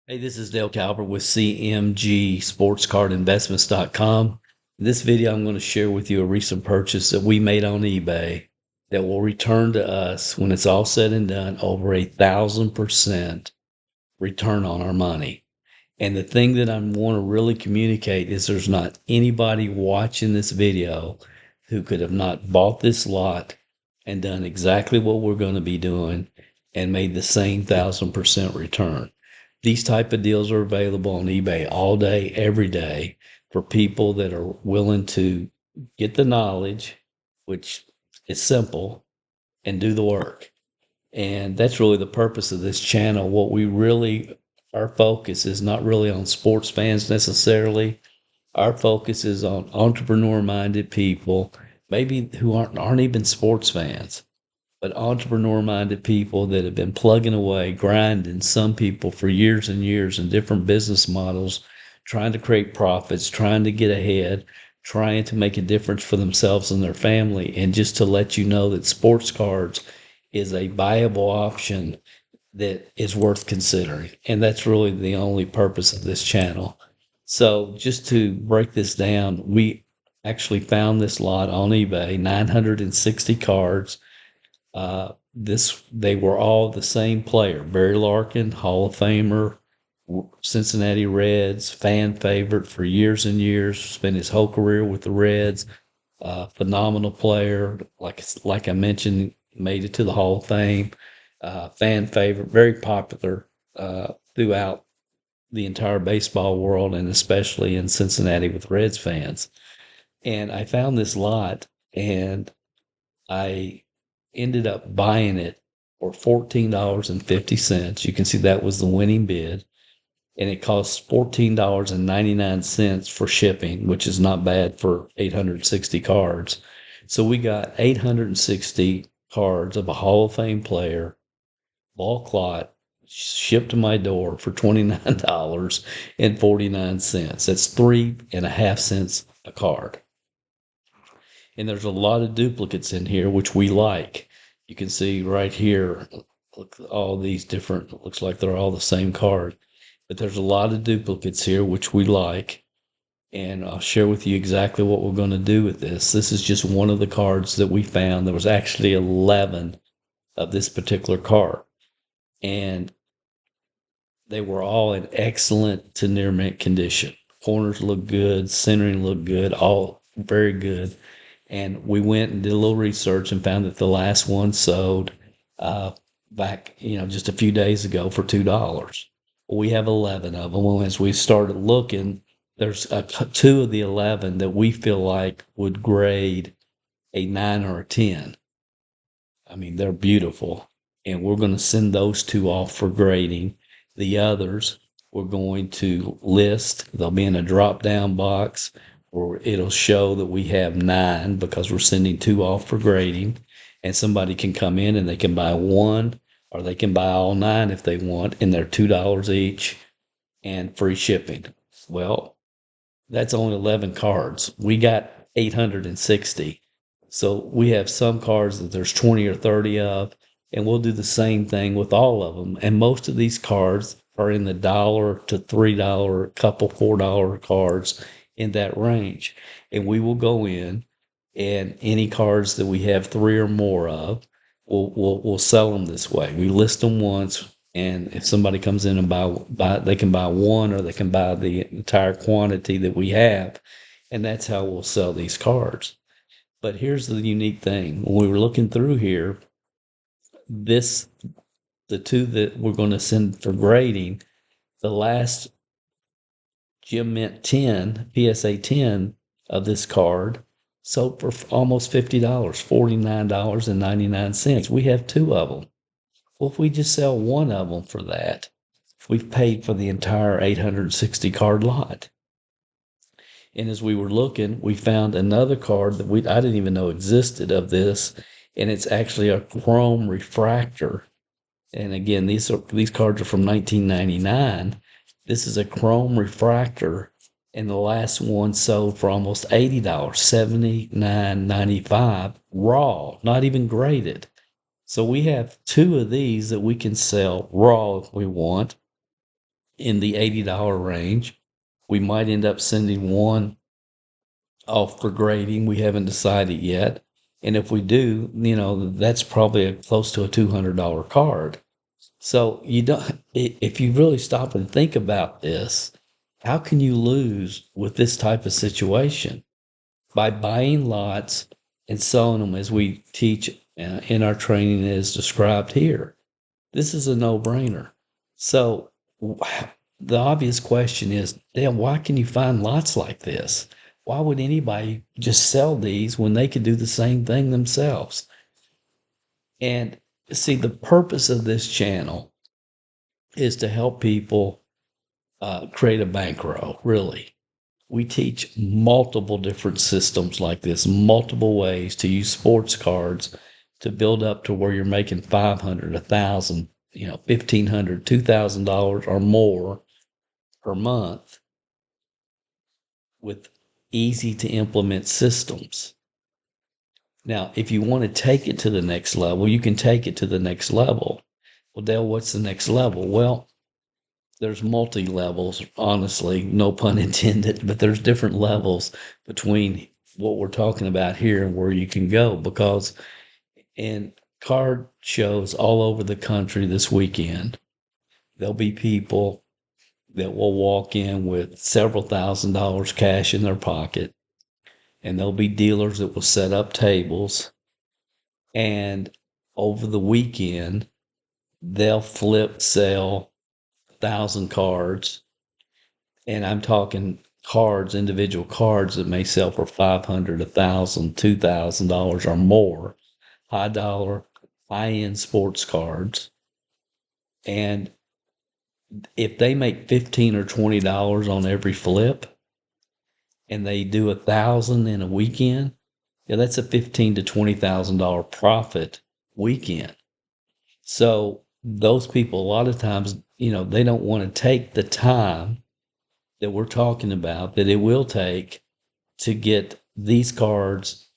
Hey, this is Dale Calvert with CMGSportsCardInvestments.com. In this video, I'm going to share with you a recent purchase that we made on eBay that will return to us when it's all said and done over 1,000% return on our money. And the thing that I want to really communicate is there's not anybody watching this video who could have not bought this lot and done exactly what we're going to be doing and made the same 1,000% return. These type of deals are available on eBay all day, every day for people that are willing to get the knowledge, which is simple, and do the work. And that's really the purpose of this channel. Our focus is not really on sports fans necessarily. Our focus is on entrepreneur-minded people, maybe who aren't even sports fans, but entrepreneur-minded people that have been plugging away, grinding, some people for years and years in different business models, trying to create profits, trying to get ahead, trying to make a difference for themselves and their family. And just to let you know that sports cards is a viable option that is worth considering. And that's really the only purpose of this channel. So just to break this down, we actually found this lot on eBay, 960 cards. They were all the same player. Barry Larkin, Hall of Famer, Cincinnati Reds, fan favorite for years and years, spent his whole career with the Reds. Phenomenal player, like I mentioned, made it to the Hall of Fame. Fan favorite, very popular throughout the entire baseball world and especially in Cincinnati with Reds fans. And I found this lot and I ended up buying it for $14.50. You can see that was the winning bid. And it costs $14.99 for shipping, which is not bad for 860 cards. So we got 860 cards of a Hall of Fame player, bulk lot, shipped to my door for $29.49. That's 3.5 cents a card. And there's a lot of duplicates in here, which we like. You can see right here, look, all these different, looks like they're all the same card. But there's a lot of duplicates here, which we like. And I'll share with you exactly what we're going to do with this. This is just one of the cards that we found. There was actually 11 of this particular card. And they were all in excellent to near mint condition. Corners look good, centering looked good, all very good. And we went and did a little research and found that the last one sold back, just a few days ago for $2. We have 11 of them. Well, as we started looking, there's two of the 11 that we feel like would grade a 9 or a 10. I mean, they're beautiful. And we're going to send those two off for grading. The others, we're going to list. They'll be in a drop-down box where it'll show that we have 9 because we're sending 2 off for grading. And somebody can come in and they can buy one, or they can buy all 9 if they want, and they're $2 each and free shipping. Well, that's only 11 cards. We got 860. So we have some cards that there's 20 or 30 of, and we'll do the same thing with all of them. And most of these cards are in the $1 to $3, couple $4 cards in that range. And we will go in, and any cards that we have 3 or more of, we'll sell them this way. We list them once, and if somebody comes in and buy, they can buy one, or they can buy the entire quantity that we have, and that's how we'll sell these cards. But here's the unique thing: when we were looking through here, the two that we're going to send for grading, the last Gem Mint 10, PSA 10 of this card sold for almost $50, $49.99. We have 2 of them. Well, if we just sell one of them for that, we've paid for the entire 860 card lot. And as we were looking, we found another card that I didn't even know existed of this, and it's actually a chrome refractor. And again, these cards are from 1999. This is a chrome refractor, and the last one sold for almost $80, $79.95 raw, not even graded. So we have 2 of these that we can sell raw if we want. in the $80 range. We might end up sending one off for grading. We haven't decided yet. And if we do, that's probably close to a $200 card. So you don't, if you really stop and think about this, how can you lose with this type of situation? By buying lots and selling them as we teach in our training as described here. This is a no-brainer. So the obvious question is, damn, why can you find lots like this? Why would anybody just sell these when they could do the same thing themselves? And see, the purpose of this channel is to help people create a bankroll, really. We teach multiple different systems like this, multiple ways to use sports cards to build up to where you're making $500, $1,000, $1,500, $2,000 or more per month with easy to implement systems. Now, if you want to take it to the next level, you can take it to the next level. Well, Dale, what's the next level? Well, there's multi-levels, honestly, no pun intended, but there's different levels between what we're talking about here and where you can go, because in card shows all over the country this weekend, there'll be people that will walk in with several $1,000s cash in their pocket, and there'll be dealers that will set up tables, and over the weekend, they'll sell 1,000 cards, and I'm talking cards, individual cards that may sell for $500, $1,000, $2,000 or more, high dollar, high-end sports cards. And if they make $15 or $20 on every flip, and they do 1,000 in a weekend, that's a $15,000 to $20,000 profit weekend. So those people, a lot of times, they don't want to take the time that we're talking about that it will take to get these cards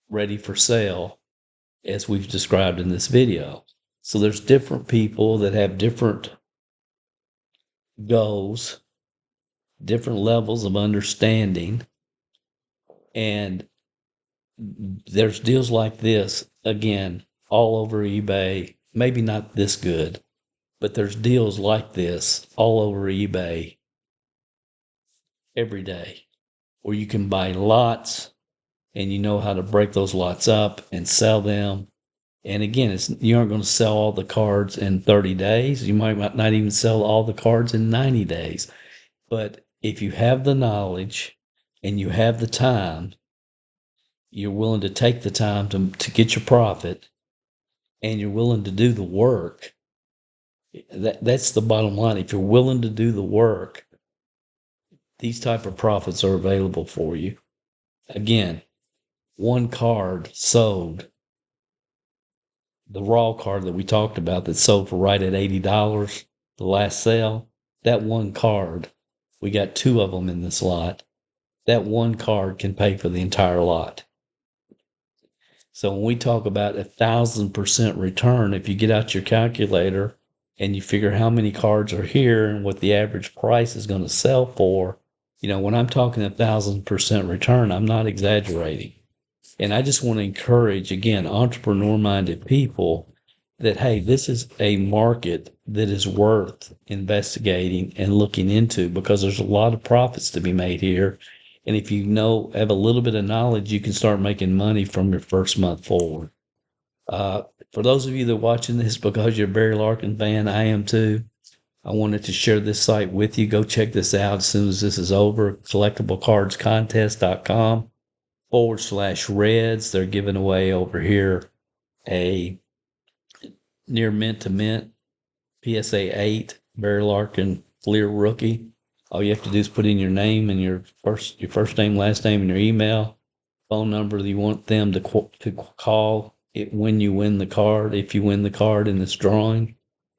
ready for sale as we've described in this video. So there's different people that have different goals, different levels of understanding, and there's deals like this, again, all over eBay, maybe not this good, but there's deals like this all over eBay every day where you can buy lots and you know how to break those lots up and sell them. And again, you aren't going to sell all the cards in 30 days. You might not even sell all the cards in 90 days. But if you have the knowledge and you have the time, you're willing to take the time to get your profit, and you're willing to do the work, that's the bottom line. If you're willing to do the work, these type of profits are available for you. Again, one card sold, the raw card that we talked about that sold for right at $80, the last sale, that one card, we got 2 of them in this lot. That one card can pay for the entire lot. So when we talk about 1,000% return, if you get out your calculator and you figure how many cards are here and what the average price is going to sell for, when I'm talking 1,000% return, I'm not exaggerating. And I just want to encourage, again, entrepreneur-minded people that, hey, this is a market that is worth investigating and looking into, because there's a lot of profits to be made here. And if you have a little bit of knowledge, you can start making money from your first month forward. For those of you that are watching this because you're a Barry Larkin fan, I am too. I wanted to share this site with you. Go check this out as soon as this is over. collectiblecardscontest.com/reds. They're giving away over here a near mint to mint PSA 8 Barry Larkin Fleer rookie. All you have to do is put in your name and your first name, last name, and your email, phone number that you want them to call it when you win the card. If you win the card in this drawing,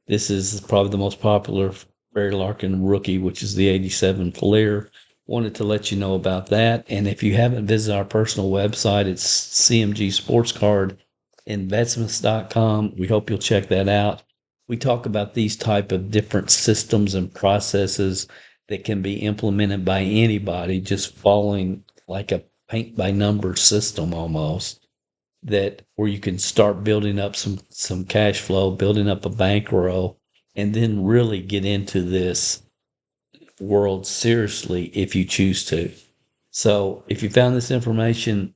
this is probably the most popular Barry Larkin rookie, which is the 87 Fleer. Wanted to let you know about that. And if you haven't visited our personal website, it's cmgsportscardinvestments.com. We hope you'll check that out. we talk about these type of different systems and processes that can be implemented by anybody, just following like a paint by number system almost, that where you can start building up some cash flow, building up a bankroll, and then really get into this world seriously if you choose to. So if you found this information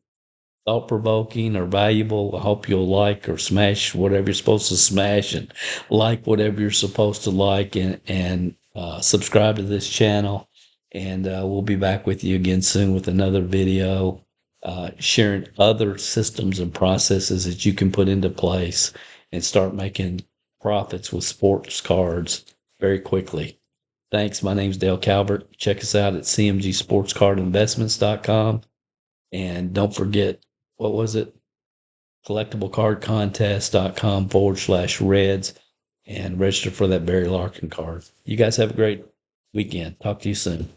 thought provoking or valuable, I hope you'll like or smash whatever you're supposed to smash, and like whatever you're supposed to like, and subscribe to this channel. And we'll be back with you again soon with another video, sharing other systems and processes that you can put into place and start making profits with sports cards very quickly. Thanks. My name's Dale Calvert. Check us out at cmgsportscardinvestments.com. And don't forget, what was it? collectiblecardcontest.com/reds, and register for that Barry Larkin card. You guys have a great weekend. Talk to you soon.